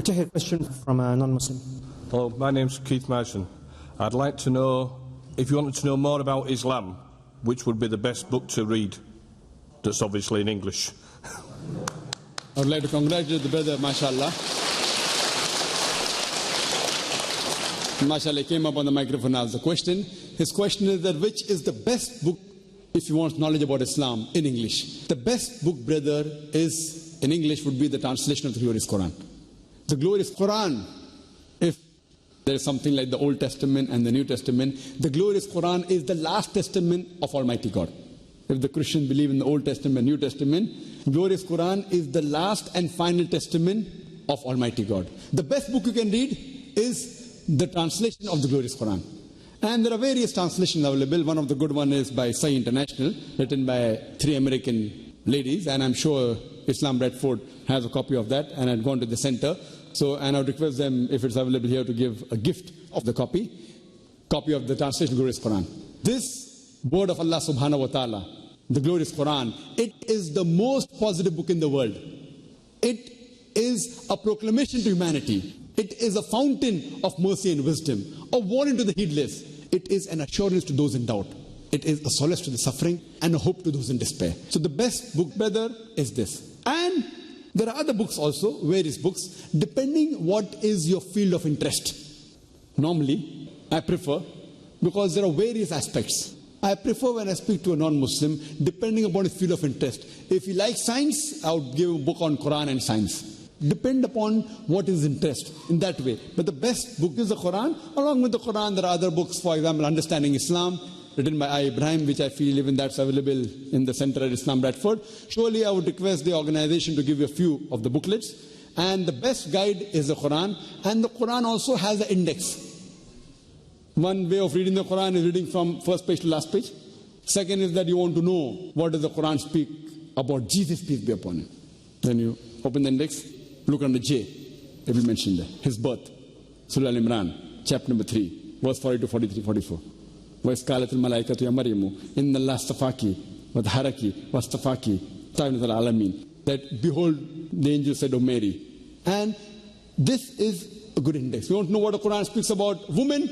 We'll take a question from a non-Muslim. Hello, my name's Keith Mason. I'd like to know, if you wanted to know more about Islam, which would be the best book to read that's obviously in English? I would like to congratulate the brother, mashallah. Mashallah came up on the microphone and asked the question. His question is that which is the best book if you want knowledge about Islam in English? The best book, brother, is in English would be the translation of the glorious Quran. The glorious Quran, if there is something like the Old Testament and the New Testament, the glorious Quran is the last testament of Almighty God. If the Christians believe in the Old Testament, New Testament, glorious Quran is the last and final testament of Almighty God. The best book you can read is the translation of the glorious Quran. And there are various translations available. One of the good ones is by Sahih International, written by 3 American ladies, and I'm sure Islam Bradford has a copy of that, and I'd gone to the center. So, and I would request them, if it's available here, to give a gift of the copy of the translation of the glorious Quran. This word of Allah subhanahu wa ta'ala, the glorious Quran, it is the most positive book in the world. It is a proclamation to humanity. It is a fountain of mercy and wisdom, a warning to the heedless. It is an assurance to those in doubt. It is a solace to the suffering and a hope to those in despair. So the best book, brother, is this. And there are other books also, various books, depending what is your field of interest. Normally, I prefer, because there are various aspects. I prefer when I speak to a non-Muslim, depending upon his field of interest. If he likes science, I would give a book on Quran and science. Depend upon what is interest in that way. But the best book is the Quran. Along with the Quran, there are other books, for example, Understanding Islam, written by I. Ibrahim, which I feel even that's available in the center at Islam Bradford. Surely I would request the organization to give you a few of the booklets. And the best guide is the Quran. And the Quran also has an index. One way of reading the Quran is reading from first page to last page. Second is that you want to know what does the Quran speak about Jesus, peace be upon him. Then you open the index, look under J, it will mention there. His birth, Surah Al-Imran, chapter number 3, verse 42, 43, 44. وَإِسْقَالَتِ الْمَلَائِكَةُ يَا مَرْيَمُ إِنَّ اللَّهَ اصْطَفَاكِ وَطَهَّرَكِ وَاصْطَفَاكِ That عَلَى الْعَالَمِينَ. That behold, the angel said, O Mary. And this is a good index. You want to know what the Quran speaks about women?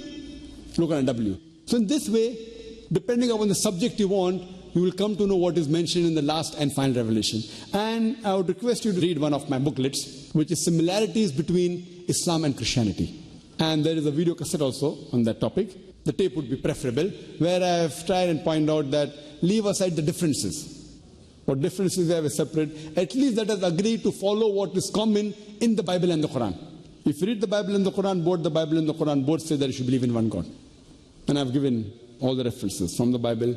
Look at W. So in this way, depending upon the subject you want, you will come to know what is mentioned in the last and final revelation. And I would request you to read one of my booklets, which is Similarities Between Islam and Christianity. And there is a video cassette also on that topic. The tape would be preferable, where I have tried and point out that leave aside the differences. What differences we have is separate. At least let us agree to follow what is common in the Bible and the Quran. If you read the Bible and the Quran, both the Bible and the Quran both say that you should believe in one God. And I've given all the references from the Bible,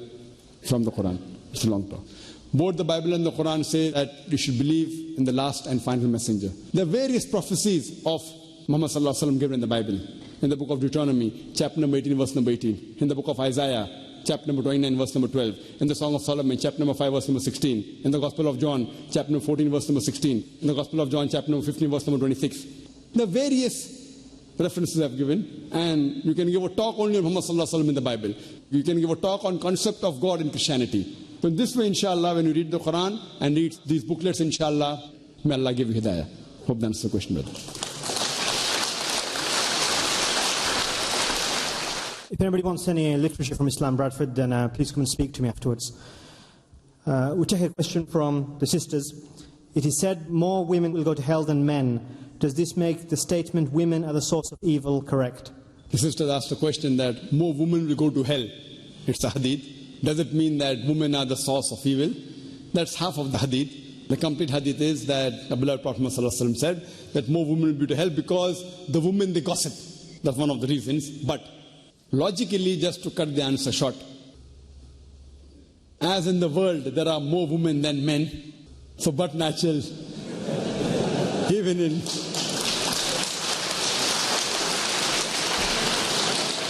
from the Quran. It's a long talk. Both the Bible and the Quran say that you should believe in the last and final messenger. There are various prophecies of Muhammad sallallahu alaihi wasallam given in the Bible. In the book of Deuteronomy, chapter number 18, verse number 18. In the book of Isaiah, chapter number 29, verse number 12. In the Song of Solomon, chapter number 5, verse number 16. In the Gospel of John, chapter number 14, verse number 16. In the Gospel of John, chapter number 15, verse number 26. There are various references I've given, and you can give a talk only on Muhammad sallallahu alaihi wasallam in the Bible. You can give a talk on concept of God in Christianity. So in this way, inshallah, when you read the Quran and read these booklets, inshallah, may Allah give you hidayah. Hope that answers the question, brother. If anybody wants any literature from Islam Bradford, then please come and speak to me afterwards. We'll take a question from the sisters. It is said more women will go to hell than men. Does this make the statement women are the source of evil correct? The sister asked a question that more women will go to hell. It's a hadith. Does it mean that women are the source of evil? That's half of the hadith. The complete hadith is that the beloved Prophet ﷺ said that more women will be to hell because the women, they gossip. That's one of the reasons. But logically, just to cut the answer short, as in the world there are more women than men, so but natural, even in...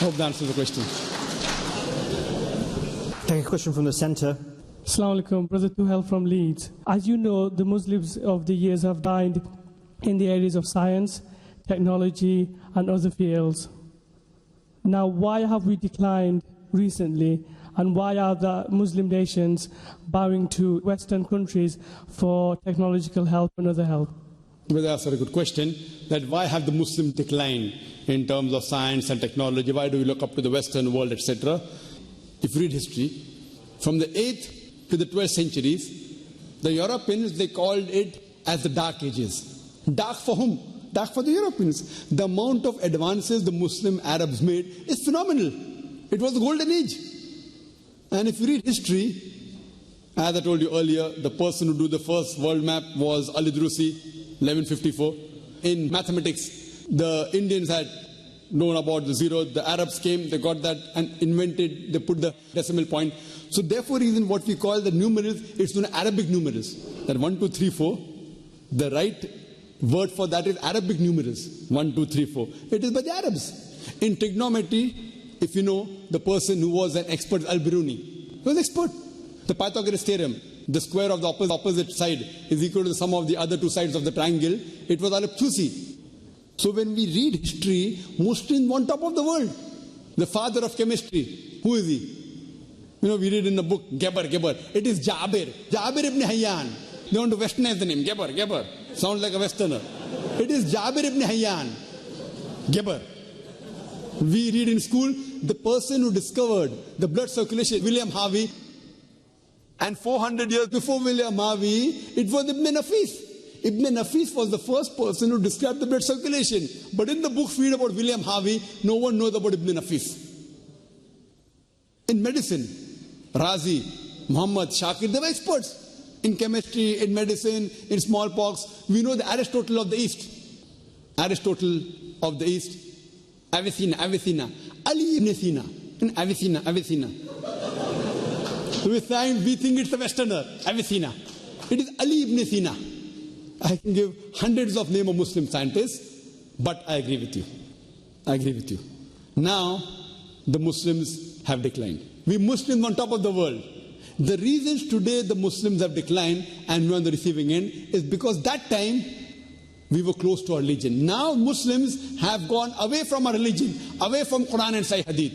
Hope that answers the question. Take a question from the center. Assalamu alaikum, Brother Tuhel from Leeds. As you know, the Muslims of the years have died in the areas of science, technology, and other fields. Now, why have we declined recently, and why are the Muslim nations bowing to Western countries for technological help and other help? Well, that's a very good question, that why have the Muslims declined in terms of science and technology? Why do we look up to the Western world, etc.? If you read history, from the 8th to the 12th centuries, the Europeans, they called it as the Dark Ages. Dark for whom? Dark for the Europeans. The amount of advances the Muslim Arabs made is phenomenal. It was the golden age. And if you read history, as I told you earlier, the person who drew the first world map was Al-Idrisi, 1154. In mathematics, the Indians had known about the zero. The Arabs came, they got that and invented, they put the decimal point. So therefore, reason what we call the numerals, it's known as Arabic numerals. That 1, 2, 3, 4. The right word for that is Arabic numerals. 1, 2, 3, 4. It is by the Arabs. In trigonometry, if you know, the person who was an expert, Al-Biruni, he was an expert. The Pythagoras theorem, the square of the opposite side is equal to the sum of the other two sides of the triangle. It was Al-Tusi. So when we read history, Muslims on top of the world. The father of chemistry, who is he? You know, we read in the book, Geber. It is Jabir ibn Hayyan. They want to westernize the name, Geber. Sounds like a westerner. It is Jabir ibn Hayyan. Geber. We read in school, the person who discovered the blood circulation, William Harvey. And 400 years before William Harvey, it was Ibn Nafis. Ibn Nafis was the first person who described the blood circulation. But in the books we read about William Harvey, no one knows about Ibn Nafis. In medicine, Razi, Muhammad, Shakir, they were experts. In chemistry, in medicine, in smallpox. We know the Aristotle of the East. Avicenna. Ali ibn Sina. In Avicenna. We think it's a Westerner, Avicenna. It is Ali ibn Sina. I can give hundreds of names of Muslim scientists, but I agree with you. Now, the Muslims have declined. We Muslims on top of the world. The reasons today the Muslims have declined and we're on the receiving end is because that time we were close to our religion. Now Muslims have gone away from our religion, away from Quran and Sahih Hadith.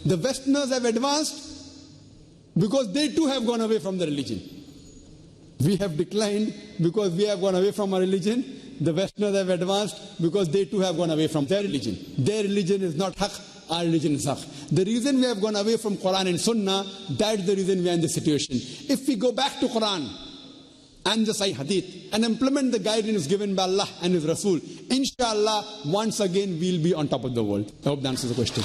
The Westerners have advanced because they too have gone away from the religion. We have declined because we have gone away from our religion. The Westerners have advanced because they too have gone away from their religion. Their religion is not haqq, our religion is haqq. The reason we have gone away from Quran and Sunnah, that's the reason we are in this situation. If we go back to Quran and the Sahih Hadith and implement the guidance given by Allah and His Rasul, inshallah, once again we'll be on top of the world. I hope that answers the question.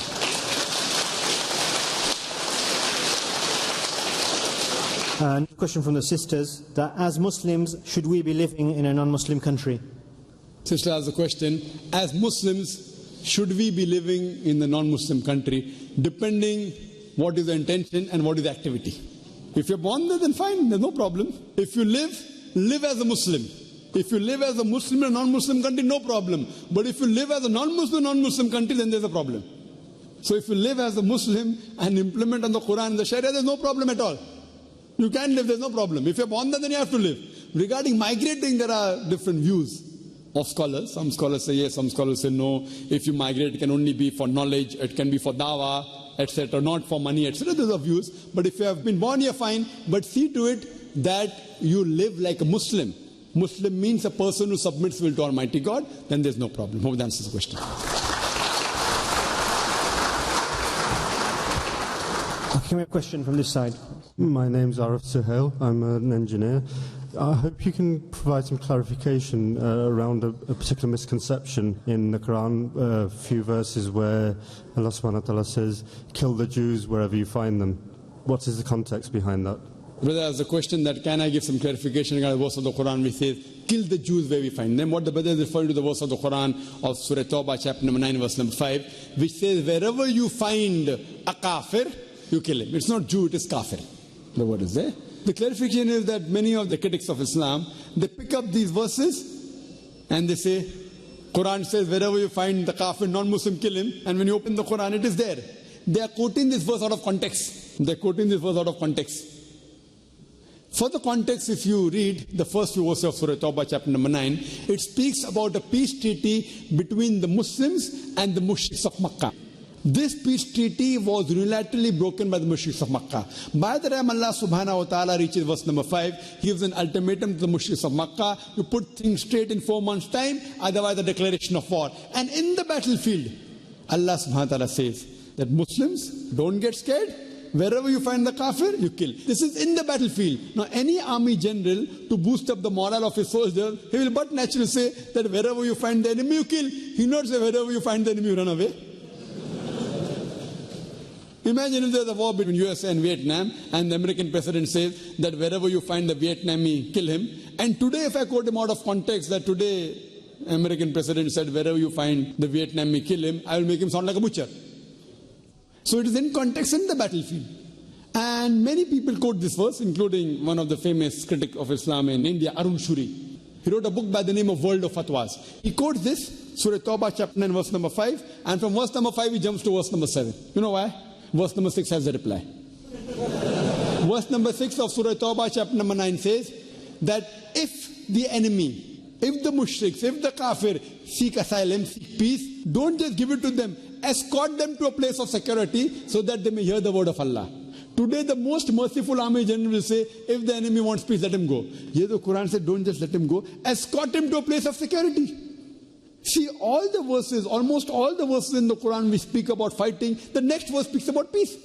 And question from the sisters, that as Muslims, should we be living in a non-Muslim country? Sister asked the question, as Muslims, should we be living in the non-Muslim country, depending what is the intention and what is the activity. If you're born there, then fine, there's no problem. If you live as a Muslim. If you live as a Muslim in a non-Muslim country, no problem. But if you live as a non-Muslim country, then there's a problem. So if you live as a Muslim and implement on the Quran and the Sharia, there's no problem at all. You can live, there's no problem. If you're born there, then you have to live. Regarding migrating, there are different views of scholars. Some scholars say yes, some scholars say no. If you migrate, it can only be for knowledge, it can be for dawah, etc., not for money, etc. There's a views. But if you have been born here, fine. But see to it that you live like a Muslim. Muslim means a person who submits will to Almighty God, then there's no problem. Hope that answers the question. Can we have a question from this side? My name's Arif Suhail. I'm an engineer. I hope you can provide some clarification around a particular misconception in the Quran, a few verses where Allah subhanahu wa ta'ala says, kill the Jews wherever you find them. What is the context behind that? Brother asked the question that can I give some clarification regarding the verse of the Quran which says, kill the Jews where we find them. What the brother is referring to the verse of the Quran of Surah Tawbah, chapter number 9, verse number 5, which says, wherever you find a kafir, you kill him. It's not Jew, it is kafir. The word is there. The clarification is that many of the critics of Islam, they pick up these verses and they say, Quran says, wherever you find the kafir, non-Muslim, kill him. And when you open the Quran, it is there. They are quoting this verse out of context. They are quoting this verse out of context. For the context, if you read the first few verses of Surah Tawbah, chapter number 9, it speaks about a peace treaty between the Muslims and the mushriks of Makkah. This peace treaty was unilaterally broken by the mushriks of Makkah. By the time Allah subhanahu wa ta'ala reaches verse number 5, he gives an ultimatum to the mushriks of Makkah: you put things straight in 4 months' time, otherwise the declaration of war. And in the battlefield, Allah subhanahu wa ta'ala says that Muslims, don't get scared. Wherever you find the kafir, you kill. This is in the battlefield. Now, any army general, to boost up the morale of his soldiers, he will but naturally say that wherever you find the enemy, you kill. He will not say wherever you find the enemy, you run away. Imagine if there's a war between USA and Vietnam, and the American president says that wherever you find the Vietnamese, kill him. And today, if I quote him out of context, that today American president said wherever you find the Vietnamese, kill him, I will make him sound like a butcher. So it is in context in the battlefield. And many people quote this verse, including one of the famous critics of Islam in India, Arun Shuri. He wrote a book by the name of World of Fatwas. He quotes this, Surah Tawbah chapter 9 verse number 5, and from verse number 5 he jumps to verse number 7. You know why? Verse number 6 has the reply. Verse number 6 of Surah Tawbah chapter number 9 says that if the enemy, if the mushriks, if the kafir seek asylum, seek peace, don't just give it to them. Escort them to a place of security so that they may hear the word of Allah. Today the most merciful army general will say, if the enemy wants peace, let him go. Here the Quran said, don't just let him go. Escort him to a place of security. See, all the verses, almost all the verses in the Quran which speak about fighting, the next verse speaks about peace.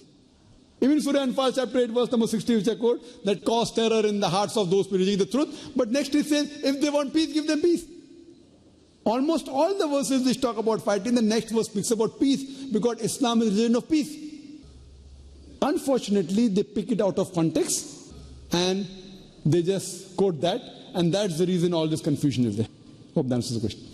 Even Surah Anfal chapter 8 verse number 60 which I quote, that cause terror in the hearts of those who reject the truth. But next it says, if they want peace, give them peace. Almost all the verses which talk about fighting, the next verse speaks about peace, because Islam is a religion of peace. Unfortunately, they pick it out of context and they just quote that, and that's the reason all this confusion is there. Hope that answers the question.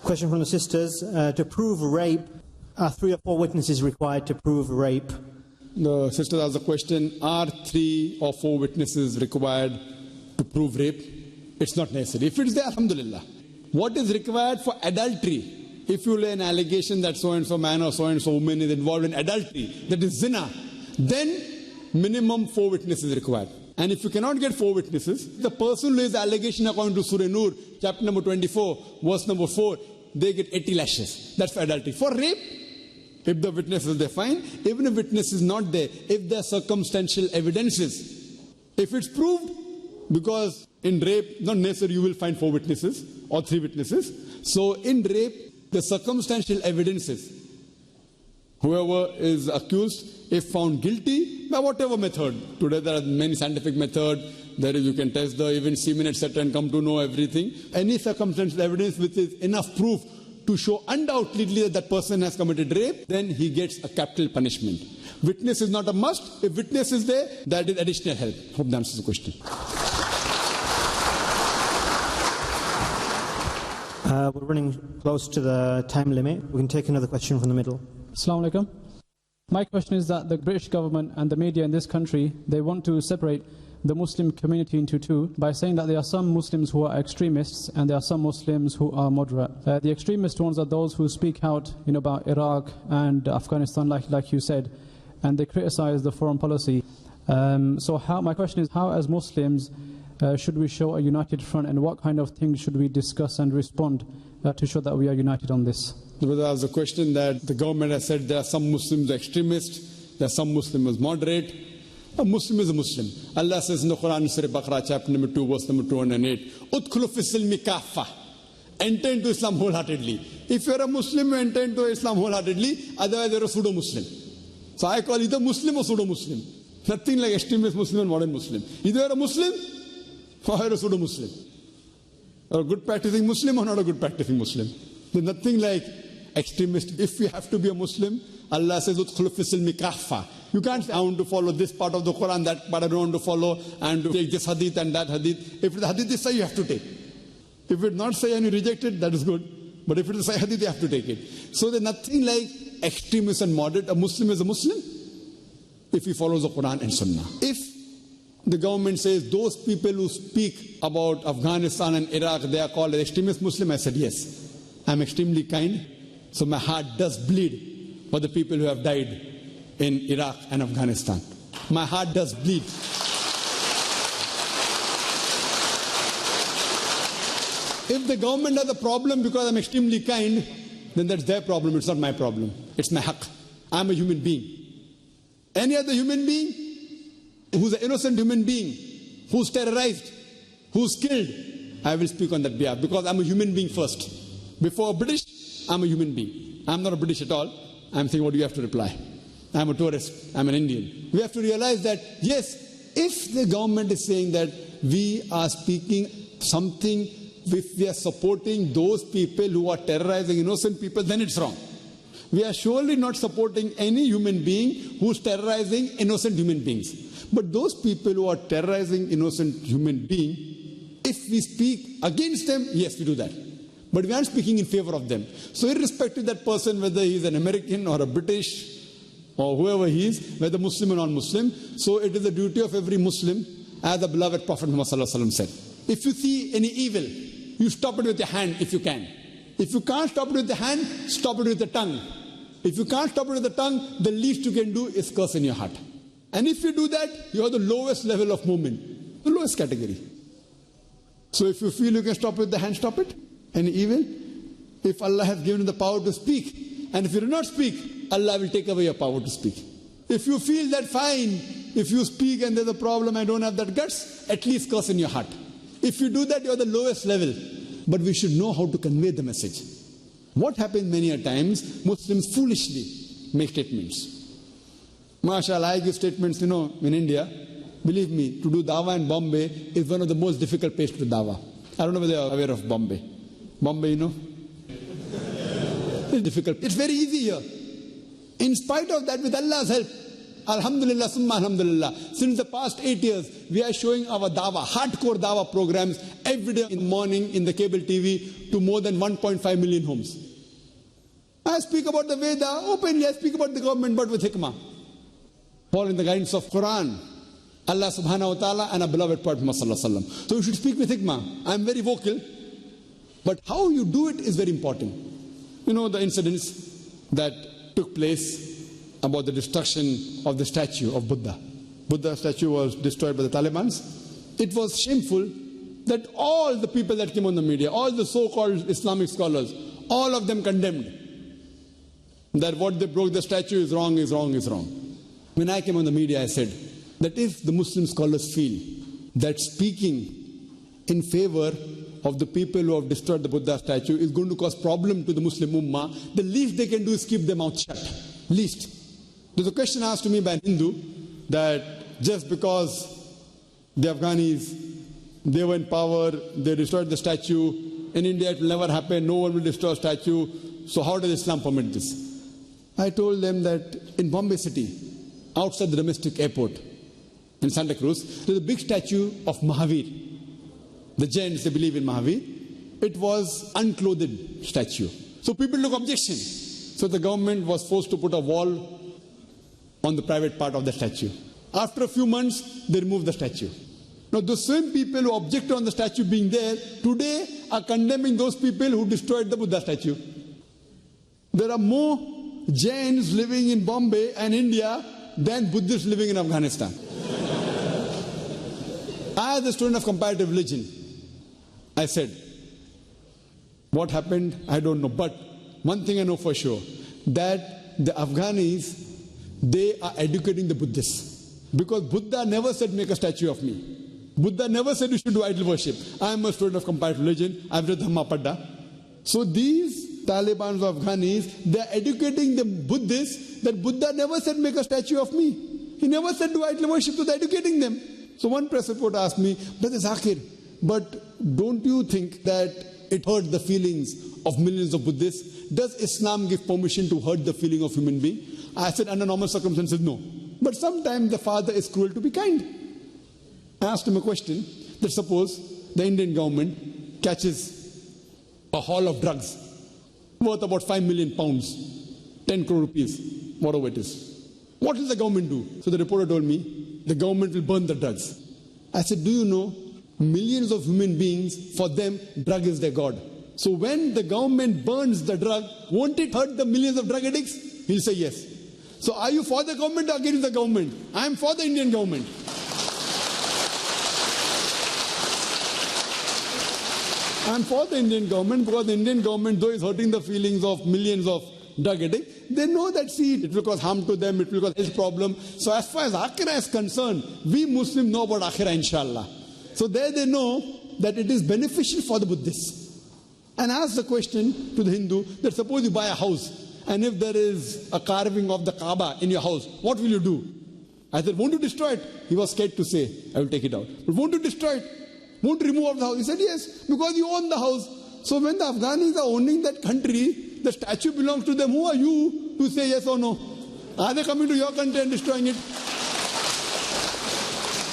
Question from the sisters. To prove rape, are 3 or 4 witnesses required to prove rape? The sisters asked the question, are 3 or 4 witnesses required to prove rape? It's not necessary. If it's there, alhamdulillah. What is required for adultery? If you lay an allegation that so-and-so man or so-and-so woman is involved in adultery, that is zina, then minimum 4 witnesses required. And if you cannot get 4 witnesses, the person who lays the allegation according to Surah Nur, chapter number 24, verse number 4, they get 80 lashes. That's for adultery. For rape, if the witness is there, fine. Even if witness is not there, if there are circumstantial evidences, if it's proved, because in rape, not necessarily you will find 4 witnesses or 3 witnesses. So in rape, the circumstantial evidences, whoever is accused, if found guilty, by whatever method. Today there are many scientific methods. There is, you can test the even semen, etc., and come to know everything. Any circumstantial evidence which is enough proof to show undoubtedly that that person has committed rape, then he gets a capital punishment. Witness is not a must. If witness is there, that is additional help. Hope that answers the question. We're running close to the time limit. We can take another question from the middle. Assalamu alaikum. My question is that the British government and the media in this country, they want to separate the Muslim community into 2 by saying that there are some Muslims who are extremists and there are some Muslims who are moderate. The extremist ones are those who speak out about Iraq and Afghanistan, like you said, and they criticize the foreign policy. My question is, how as Muslims should we show a united front, and what kind of things should we discuss and respond to show that we are united on this? There was a question that the government has said there are some Muslims extremists, there are some Muslims moderate. A Muslim is a Muslim. Allah says in the Quran, Surah Baqarah, chapter number 2, verse number 208, Udkhulu fi silmi kaffa. Enter into Islam wholeheartedly. If you're a Muslim, you enter into Islam wholeheartedly, otherwise you're a pseudo-Muslim. So I call either Muslim or pseudo-Muslim. Nothing like extremist Muslim and modern Muslim. Either you're a Muslim or you're a pseudo-Muslim. You're a good practicing Muslim or not a good practicing Muslim. There's nothing like extremist. If you have to be a Muslim, Allah says, Udkhulu fi silmi kaffa. You can't say, I want to follow this part of the Quran, that part I don't want to follow, and to take this hadith and that hadith. If the hadith is Sahih, you have to take. If it's not Sahih and you reject it, that is good. But if it is Sahih hadith, you have to take it. So there's nothing like extremist and moderate. A Muslim is a Muslim if he follows the Quran and Sunnah. If the government says those people who speak about Afghanistan and Iraq, they are called extremist Muslim, I said yes. I'm extremely kind, so my heart does bleed for the people who have died in Iraq and Afghanistan. My heart does bleed. If the government has a problem because I'm extremely kind, then that's their problem, it's not my problem. It's my haqq. I'm a human being. Any other human being who's an innocent human being, who's terrorized, who's killed, I will speak on that behalf because I'm a human being first. Before British, I'm a human being. I'm not a British at all. I'm thinking, what do you have to reply? I'm a tourist. I'm an Indian. We have to realize that, yes, if the government is saying that we are speaking something, if we are supporting those people who are terrorizing innocent people, then it's wrong. We are surely not supporting any human being who's terrorizing innocent human beings. But those people who are terrorizing innocent human beings, if we speak against them, yes, we do that. But we aren't speaking in favor of them. So irrespective of that person, whether he's an American or a British or whoever he is, whether Muslim or non-Muslim, so it is the duty of every Muslim, as the beloved Prophet Muhammad said. If you see any evil, you stop it with your hand if you can. If you can't stop it with the hand, stop it with the tongue. If you can't stop it with the tongue, the least you can do is curse in your heart. And if you do that, you are the lowest level of movement, the lowest category. So if you feel you can stop it with the hand, stop it. Any evil? If Allah has given you the power to speak, and if you do not speak, Allah will take away your power to speak. If you feel that fine, if you speak and there's a problem, I don't have that guts, at least curse in your heart. If you do that, you are the lowest level. But we should know how to convey the message. What happens many a times, Muslims foolishly make statements. MashaAllah, I give statements, in India. Believe me, to do dawah in Bombay is one of the most difficult places to do dawah. I don't know whether you are aware of Bombay. Bombay, it's difficult. It's very easy here. In spite of that, with Allah's help, Alhamdulillah, summa alhamdulillah, since the past 8 years, we are showing our dawah, hardcore dawah programs every day in the morning in the cable TV to more than 1.5 million homes. I speak about the Veda openly, I speak about the government, but with hikmah. Following the guidance of Quran, Allah subhanahu wa ta'ala and our beloved Prophet Muhammad sallallahu alaihi wasallam. So you should speak with hikmah. I am very vocal, but how you do it is very important. The incidents that took place about the destruction of the statue of Buddha. Buddha statue was destroyed by the Taliban. It was shameful that all the people that came on the media, all the so-called Islamic scholars, all of them condemned that what they broke the statue is wrong, is wrong, is wrong. When I came on the media, I said that if the Muslim scholars feel that speaking in favor of the people who have destroyed the Buddha statue is going to cause problem to the Muslim Ummah, the least they can do is keep their mouth shut. Least. There's a question asked to me by a Hindu that just because the Afghanis, they were in power, they destroyed the statue, in India it will never happen, no one will destroy a statue, so how does Islam permit this? I told them that in Bombay city, outside the domestic airport in Santa Cruz, there's a big statue of Mahavir. The Jains, they believe in Mahavir. It was unclothed statue. So people took objection. So the government was forced to put a wall on the private part of the statue. After a few months, they removed the statue. Now the same people who objected on the statue being there, today are condemning those people who destroyed the Buddha statue. There are more Jains living in Bombay and India than Buddhists living in Afghanistan. As a student of comparative religion, I said, what happened, I don't know. But one thing I know for sure, that the Afghanis, they are educating the Buddhists. Because Buddha never said, make a statue of me. Buddha never said you should do idol worship. I am a student of comparative religion. I've read Dhamma Padda. So these Taliban of Afghanis, they are educating the Buddhists that Buddha never said, make a statue of me. He never said do idol worship, so they're educating them. So one press reporter asked me, Brother Zakir, but don't you think that it hurt the feelings of millions of Buddhists? Does Islam give permission to hurt the feeling of human being? I said, under normal circumstances, no. But sometimes the father is cruel to be kind. I asked him a question, that suppose the Indian government catches a haul of drugs worth about 5 million pounds, 10 crore rupees, whatever it is. What will the government do? So the reporter told me, the government will burn the drugs. I said, do you know, millions of human beings, for them, drug is their God. So when the government burns the drug, won't it hurt the millions of drug addicts? He'll say yes. So are you for the government or against the government? I am for the Indian government. I am for the Indian government because the Indian government, though is hurting the feelings of millions of drug addicts, they know that, see, it will cause harm to them, it will cause health problem. So as far as Akhirah is concerned, we Muslims know about Akhirah, inshallah. So there they know that it is beneficial for the Buddhists. And ask the question to the Hindu that suppose you buy a house and if there is a carving of the Kaaba in your house, what will you do? I said, won't you destroy it? He was scared to say, I will take it out. But won't you destroy it? Won't you remove the house? He said, yes, because you own the house. So when the Afghans are owning that country, the statue belongs to them. Who are you to say yes or no? Are they coming to your country and destroying it?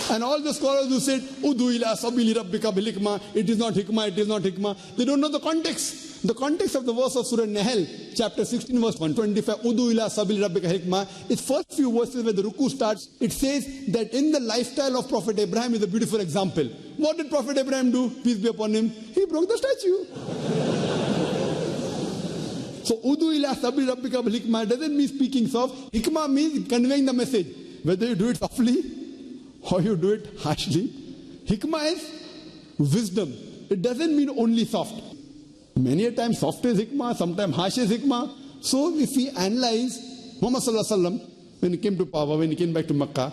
And all the scholars who said, Udu ila sabili rabbika bil hikmah, it is not hikmah, it is not hikmah, they don't know the context. The context of the verse of Surah Nahl, chapter 16, verse 125, Udu ila sabili rabbika hikmah, its first few verses where the ruku starts, it says that in the lifestyle of Prophet Abraham is a beautiful example. What did Prophet Abraham do? Peace be upon him. He broke the statue. So, Udu ila sabili rabbika bil hikmah doesn't mean speaking soft. Hikmah means conveying the message. Whether you do it softly or you do it harshly. Hikmah is wisdom. It doesn't mean only soft. Many a time soft is hikmah, sometimes harsh is hikmah. So if we analyze Muhammad Sallallahu Alaihi Wasallam, when he came to power, when he came back to Makkah,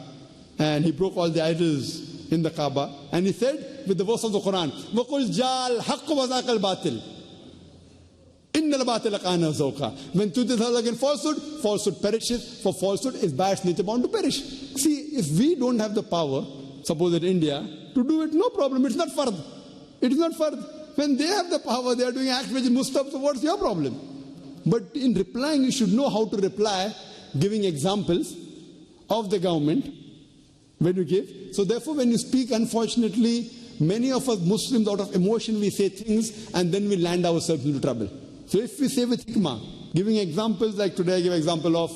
and he broke all the idols in the Kaaba, and he said with the verse of the Quran, وَقُلْ جَالْ حَقُّ وَذَاكَ الْبَاطِلِ إِنَّ الْبَاطِلَ كَانَ زَوْقًا. When truth is held against falsehood, falsehood perishes, for falsehood is by its nature bound to perish. See, if we don't have the power, suppose in India, to do it, no problem, it's not fard. It is not fard. When they have the power, they are doing acts which is mustahab, so what's your problem? But in replying, you should know how to reply, giving examples of the government when you give. So therefore, when you speak, unfortunately, many of us Muslims, out of emotion, we say things and then we land ourselves into trouble. So if we say with hikmah, giving examples like today I give example of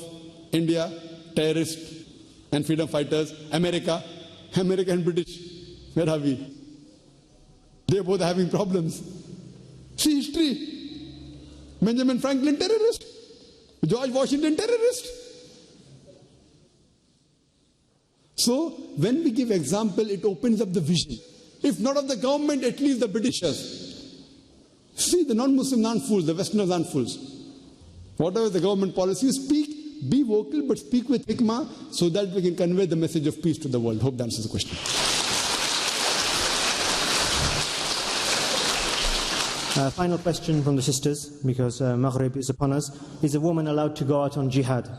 India, terrorists and freedom fighters, America and British, where are we? They both are having problems. See history. Benjamin Franklin, terrorist. George Washington, terrorist. So when we give example, it opens up the vision. If not of the government, at least the Britishers. See, the non-Muslims aren't fools, the Westerners aren't fools. Whatever the government policy, speak, be vocal, but speak with hikmah so that we can convey the message of peace to the world. Hope that answers the question. Final question from the sisters, because Maghrib is upon us. Is a woman allowed to go out on jihad?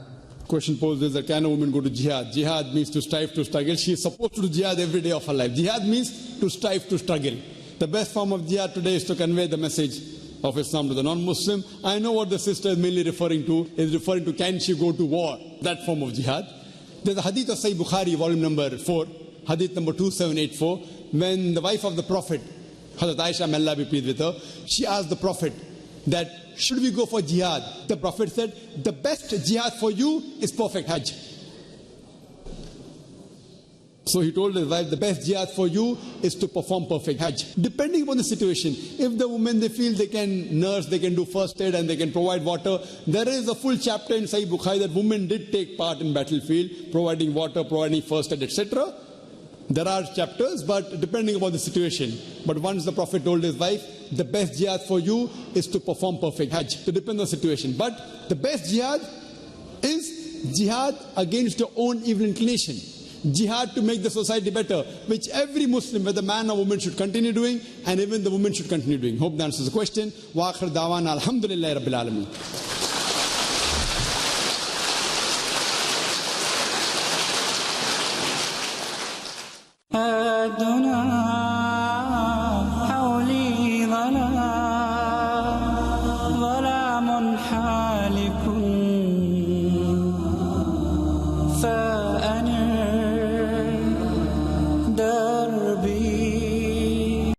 Question posed is that can a woman go to jihad? Jihad means to strive, to struggle. She is supposed to do jihad every day of her life. Jihad means to strive, to struggle. The best form of jihad today is to convey the message of Islam to the non-Muslim. I know what the sister is mainly referring to. Is referring to can she go to war? That form of jihad. There's a hadith of Sahih Bukhari, volume number 4, hadith number 2784, when the wife of the Prophet, Hazrat Aisha, may Allah be pleased with her, she asked the Prophet that should we go for jihad? The Prophet said, the best jihad for you is perfect Hajj. So he told his wife, the best jihad for you is to perform perfect Hajj. Depending upon the situation, if the women, they feel they can nurse, they can do first aid and they can provide water, there is a full chapter in Sahih Bukhari that women did take part in battlefield, providing water, providing first aid, etc. There are chapters, but depending upon the situation. But once the Prophet told his wife, the best jihad for you is to perform perfect Hajj. To depend on the situation. But the best jihad is jihad against your own evil inclination. Jihad to make the society better, which every Muslim, whether man or woman, should continue doing, and even the woman should continue doing. Hope that answers the question. Wa akhir da'wana alhamdulillahi rabbil alameen.